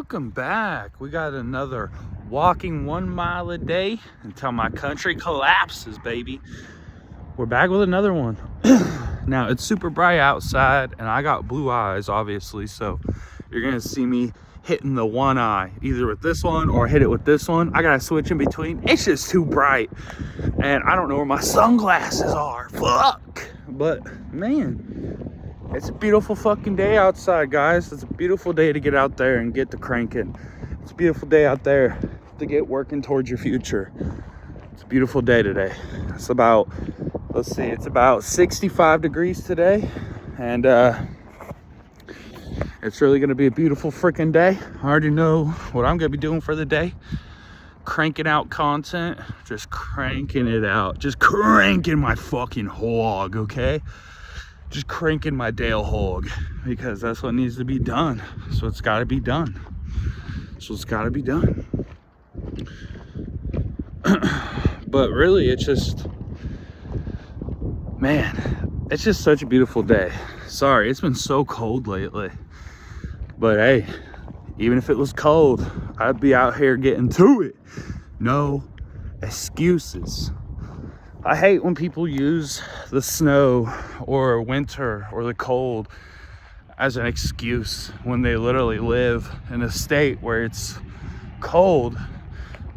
welcome back. We got another walking 1 mile a day until my country collapses, baby. We're back with another one. Now, it's super bright outside, and I got blue eyes, obviously, so you're gonna see me hitting the one eye, either with this one or hit it with this one. I gotta switch in between. It's just too bright, and I don't know where my sunglasses are. Fuck. But, man, it's a beautiful fucking day outside, guys. It's a beautiful day to get out there and get to cranking. It's a beautiful day out there to get working towards your future. It's a beautiful day today. It's about, let's see, it's about 65 degrees today. And it's really gonna be a beautiful freaking day. I already know what I'm gonna be doing for the day. Cranking out content, just cranking it out. Just cranking my fucking hog, okay? Just cranking my Dale hog, because that's what needs to be done. So it's got to be done. So it's got to be done. But really, it's just, man, it's just such a beautiful day. Sorry, it's been so cold lately. But hey, even if it was cold, I'd be out here getting to it. No excuses. I hate when people use the snow or winter or the cold as an excuse when they literally live in a state where it's cold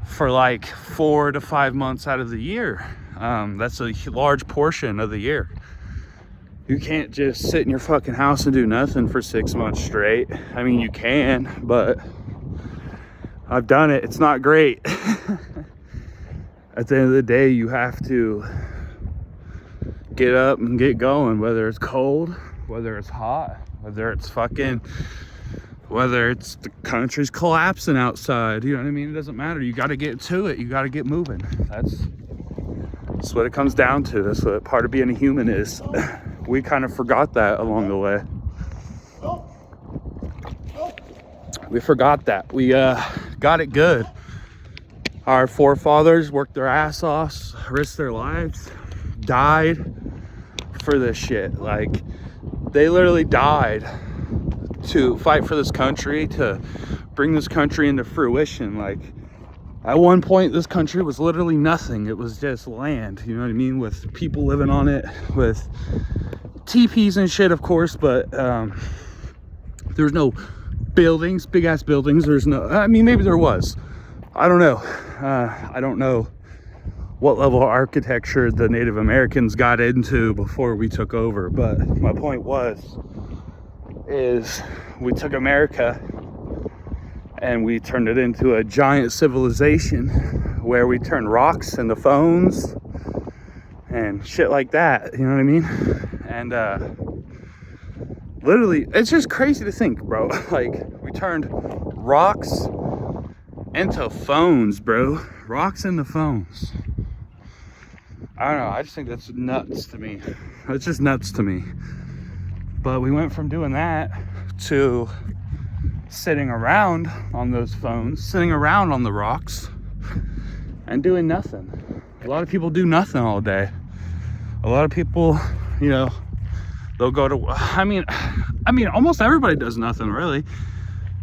for like 4 to 5 months out of the year. That's a large portion of the year. You can't just sit in your fucking house and do nothing for 6 months straight. I mean, you can, but I've done it. It's not great. At the end of the day, you have to get up and get going, whether it's cold, whether it's hot, whether it's the country's collapsing outside. You know what I mean? It doesn't matter. You got to get to it. You got to get moving. That's what it comes down to. That's what part of being a human is. We kind of forgot that along the way. We forgot that. We got it good. Our forefathers worked their ass off, risked their lives, died for this shit. Like, they literally died to fight for this country, to bring this country into fruition. Like, at one point, this country was literally nothing. It was just land, you know what I mean? With people living on it, with teepees and shit, of course, but there's no buildings, big ass buildings. There's no, I mean, maybe there was. I don't know. I don't know what level of architecture the Native Americans got into before we took over. But my point is we took America and we turned it into a giant civilization where we turned rocks into phones and shit like that. You know what I mean? And literally, it's just crazy to think, bro. Like, we turned rocks into phones, bro. Rocks into phones. I don't know. I just think that's nuts to me. It's just nuts to me. But we went from doing that to sitting around on those phones, sitting around on the rocks, and doing nothing. A lot of people do nothing all day. A lot of people, you know, they'll go to, I mean, almost everybody does nothing, really.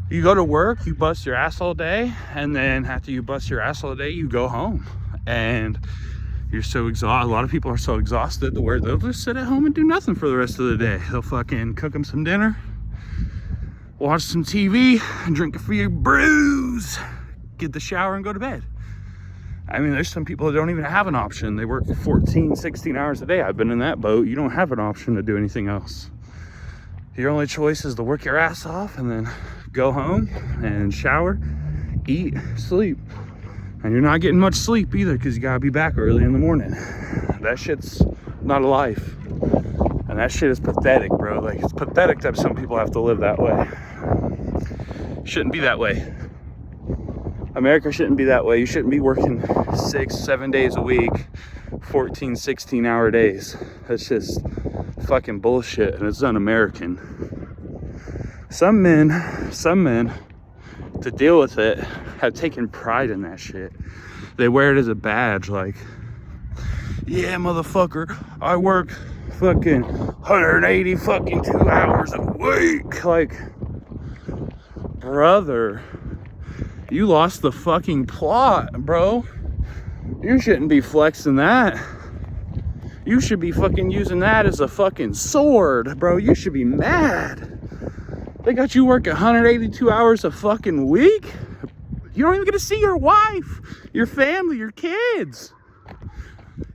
You go to work, you bust your ass all day, and then after you bust your ass all day, you go home. And you're so exhausted. A lot of people are so exhausted to where they'll just sit at home and do nothing for the rest of the day. They'll fucking cook them some dinner, watch some TV, drink a few brews, get the shower, and go to bed. I mean, there's some people that don't even have an option. They work 14, 16 hours a day. I've been in that boat. You don't have an option to do anything else. Your only choice is to work your ass off and then go home and shower, eat, sleep. And you're not getting much sleep either, because you gotta be back early in the morning. That shit's not a life. And that shit is pathetic, bro. Like, it's pathetic that some people have to live that way. Shouldn't be that way. America shouldn't be that way. You shouldn't be working 6, 7 days a week, 14, 16-hour days. That's just fucking bullshit, and it's un-American. Some men, to deal with it, have taken pride in that shit. They wear it as a badge, like, yeah, motherfucker, I work fucking 180 fucking 2 hours a week. Like, brother, you lost the fucking plot, bro. You shouldn't be flexing that. You should be fucking using that as a fucking sword, bro. You should be mad. They got you working 182 hours a fucking week. You don't even get to see your wife, your family, your kids.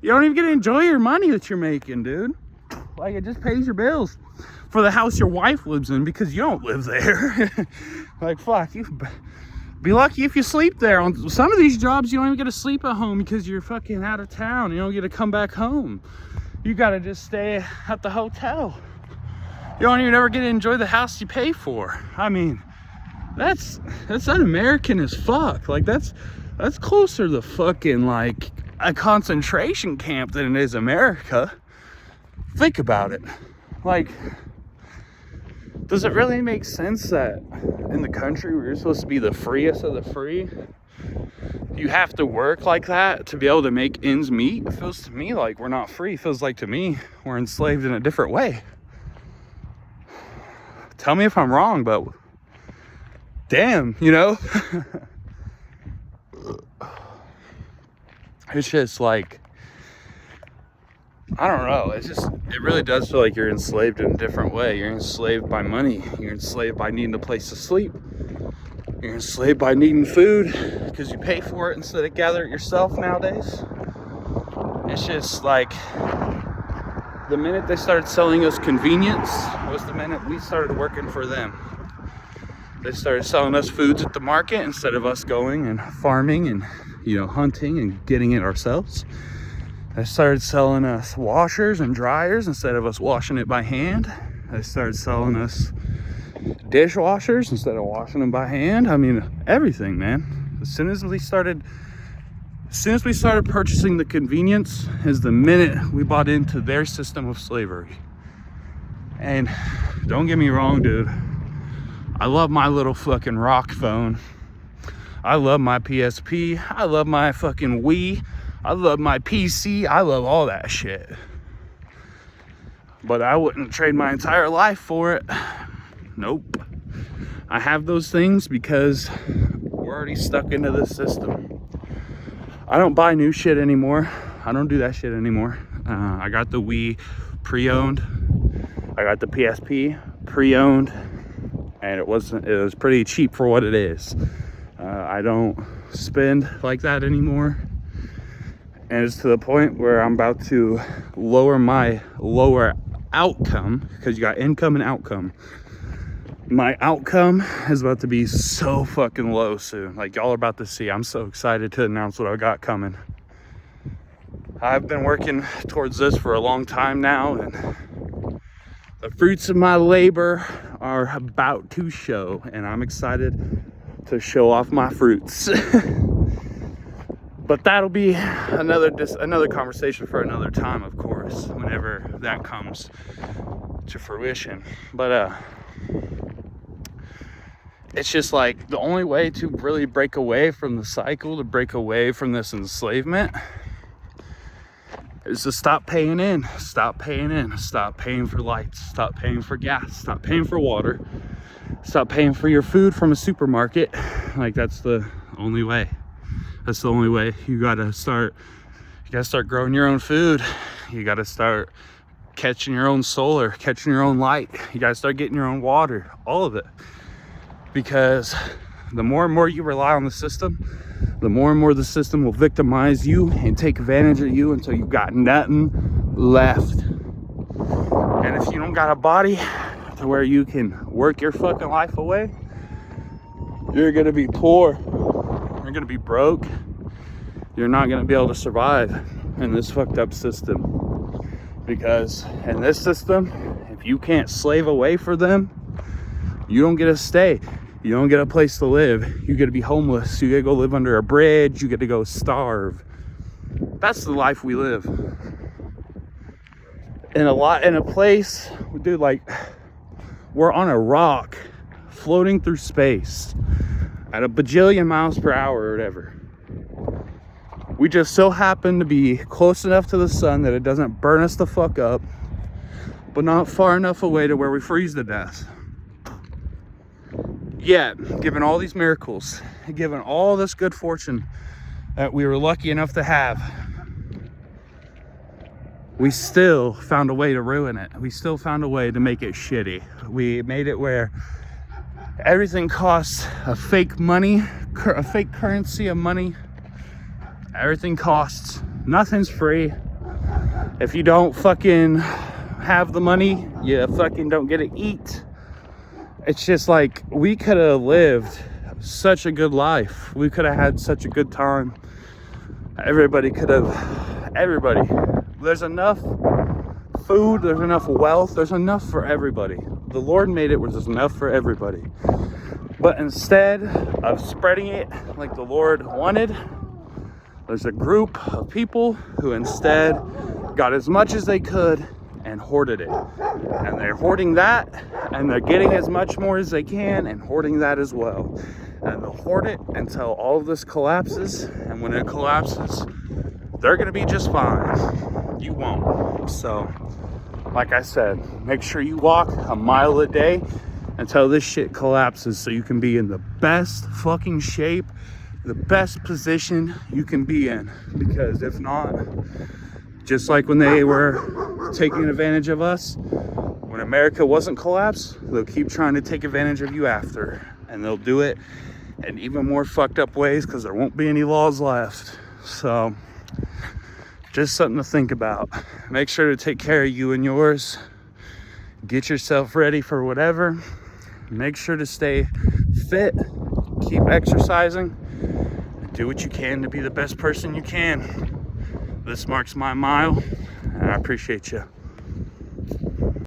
You don't even get to enjoy your money that you're making, dude. Like, it just pays your bills for the house your wife lives in because you don't live there. Like, fuck, you be lucky if you sleep there. On some of these jobs, you don't even get to sleep at home because you're fucking out of town. You don't get to come back home. You gotta just stay at the hotel. You don't even ever get to enjoy the house you pay for. I mean, that's un-American as fuck. Like, that's closer to fucking like a concentration camp than it is America. Think about it. Like, does it really make sense that in the country where you're supposed to be the freest of the free, you have to work like that to be able to make ends meet? It feels to me like we're not free. It feels like to me we're enslaved in a different way. Tell me if I'm wrong, but damn, you know? It's just like, I don't know. It's just, it really does feel like you're enslaved in a different way. You're enslaved by money. You're enslaved by needing a place to sleep. You're enslaved by needing food because you pay for it instead of gather it yourself nowadays. It's just like, the minute they started selling us convenience was the minute we started working for them. They started selling us foods at the market instead of us going and farming and, you know, hunting and getting it ourselves. They started selling us washers and dryers instead of us washing it by hand. They started selling us dishwashers instead of washing them by hand. I mean, everything, man. As soon as we started purchasing the convenience is the minute we bought into their system of slavery. And don't get me wrong, dude. I love my little fucking rock phone. I love my PSP. I love my fucking Wii. I love my PC. I love all that shit. But I wouldn't trade my entire life for it. Nope. I have those things because we're already stuck into the system. I don't buy new shit anymore. I don't do that shit anymore. I got the Wii pre-owned. I got the PSP pre-owned, and it was pretty cheap for what it is. I don't spend like that anymore, and it's to the point where I'm about to lower my outcome, because you got income and outcome. My outcome is about to be so fucking low soon. Like, y'all are about to see. I'm so excited to announce what I got coming. I've been working towards this for a long time now, and the fruits of my labor are about to show, and I'm excited to show off my fruits. But that'll be another conversation for another time, of course, whenever that comes to fruition. But it's just like the only way to really break away from the cycle, to break away from this enslavement, is to stop paying in. Stop paying in. Stop paying for lights. Stop paying for gas. Stop paying for water. Stop paying for your food from a supermarket. Like, that's the only way. That's the only way. You gotta start growing your own food. You gotta start catching your own solar, catching your own light. You gotta start getting your own water, all of it. Because the more and more you rely on the system, the more and more the system will victimize you and take advantage of you until you've got nothing left. And if you don't got a body to where you can work your fucking life away, you're gonna be poor. You're gonna be broke. You're not gonna be able to survive in this fucked up system. Because in this system, if you can't slave away for them, you don't get to stay. You don't get a place to live. You get to be homeless. You get to go live under a bridge. You get to go starve. That's the life we live. In a place, dude, like, we're on a rock floating through space at a bajillion miles per hour or whatever. We just so happen to be close enough to the sun that it doesn't burn us the fuck up, but not far enough away to where we freeze to death. Yet, given all these miracles, given all this good fortune that we were lucky enough to have, we still found a way to ruin it. We still found a way to make it shitty. We made it where everything costs a fake money, a fake currency of money. Everything costs. Nothing's free. If you don't fucking have the money, you fucking don't get to eat. It's just like, we could have lived such a good life. We could have had such a good time. Everybody. There's enough food, there's enough wealth, there's enough for everybody. The Lord made it where there's enough for everybody. But instead of spreading it like the Lord wanted, there's a group of people who instead got as much as they could and hoarded it. And they're hoarding that, and they're getting as much more as they can and hoarding that as well. And they'll hoard it until all of this collapses, and when it collapses, they're gonna be just fine. You won't. So, like I said, make sure you walk a mile a day until this shit collapses, so you can be in the best fucking shape, the best position you can be in. Because if not, just like when they were taking advantage of us, when America wasn't collapsed, they'll keep trying to take advantage of you after. And they'll do it in even more fucked up ways, because there won't be any laws left. So, just something to think about. Make sure to take care of you and yours. Get yourself ready for whatever. Make sure to stay fit. Keep exercising. Do what you can to be the best person you can. This marks my mile, and I appreciate you.